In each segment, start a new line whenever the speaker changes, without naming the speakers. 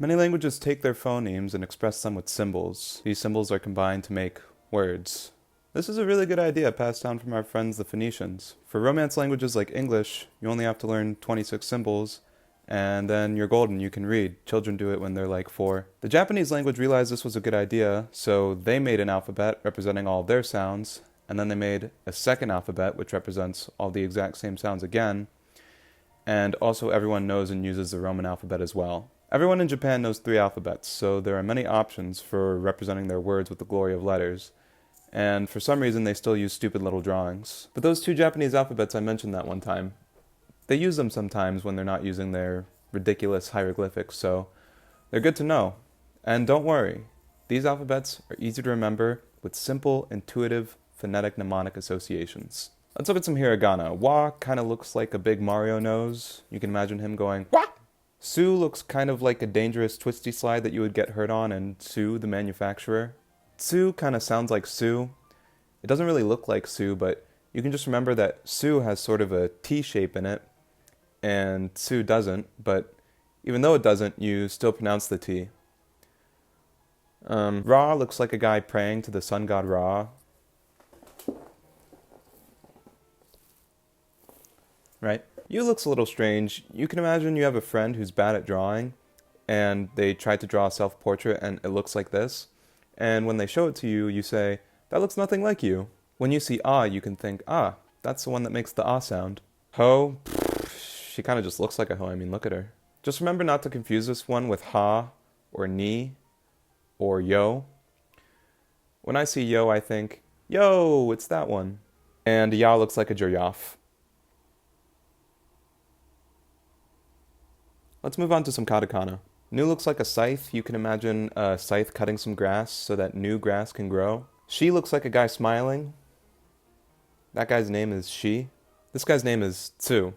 Many languages take their phonemes and express them with symbols. These symbols are combined to make words. This is a really good idea passed down from our friends the Phoenicians. For Romance languages like English, you only have to learn 26 symbols, and then you're golden, you can read. Children do it when they're like 4. The Japanese language realized this was a good idea, so they made an alphabet representing all of their sounds, and then they made a second alphabet which represents all the exact same sounds again, and also everyone knows and uses the Roman alphabet as well. Everyone in Japan knows 3 alphabets, so there are many options for representing their words with the glory of letters, and for some reason they still use stupid little drawings. But those 2 Japanese alphabets I mentioned that one time, they use them sometimes when they're not using their ridiculous hieroglyphics, so they're good to know. And don't worry, these alphabets are easy to remember with simple, intuitive, phonetic mnemonic associations. Let's look at some hiragana. Wa kind of looks like a big Mario nose. You can imagine him going, Wa! Su looks kind of like a dangerous twisty slide that you would get hurt on in Su, the manufacturer. Tsu kind of sounds like Su. It doesn't really look like Su, but you can just remember that Su has sort of a T shape in it, and Tsu doesn't, but even though it doesn't, you still pronounce the T. Ra looks like a guy praying to the sun god Ra. Right? You looks a little strange. You can imagine you have a friend who's bad at drawing, and they try to draw a self-portrait and it looks like this. And when they show it to you, you say, that looks nothing like you. When you see ah, you can think, ah, that's the one that makes the ah sound. Ho, she kind of just looks like a ho. I mean, look at her. Just remember not to confuse this one with ha, or ni, or yo. When I see yo, I think, yo, it's that one. And ya looks like a giraffe. Let's move on to some katakana. Nu looks like a scythe. You can imagine a scythe cutting some grass so that new grass can grow. She looks like a guy smiling. That guy's name is Shi. This guy's name is Tsu.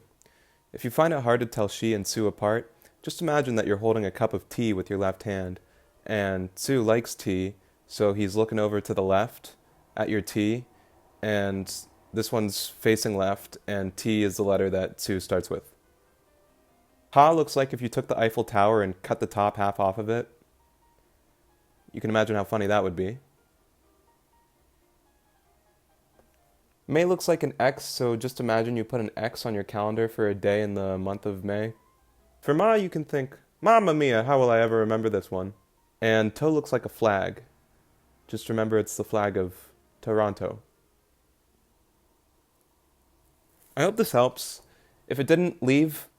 If you find it hard to tell Shi and Tsu apart, just imagine that you're holding a cup of tea with your left hand, and Tsu likes tea, so he's looking over to the left at your tea, and this one's facing left, and T is the letter that Tsu starts with. Ha looks like if you took the Eiffel Tower and cut the top half off of it. You can imagine how funny that would be. May looks like an X, so just imagine you put an X on your calendar for a day in the month of May. For Ma, you can think, Mamma mia, how will I ever remember this one? And To looks like a flag. Just remember it's the flag of Toronto. I hope this helps. If it didn't, leave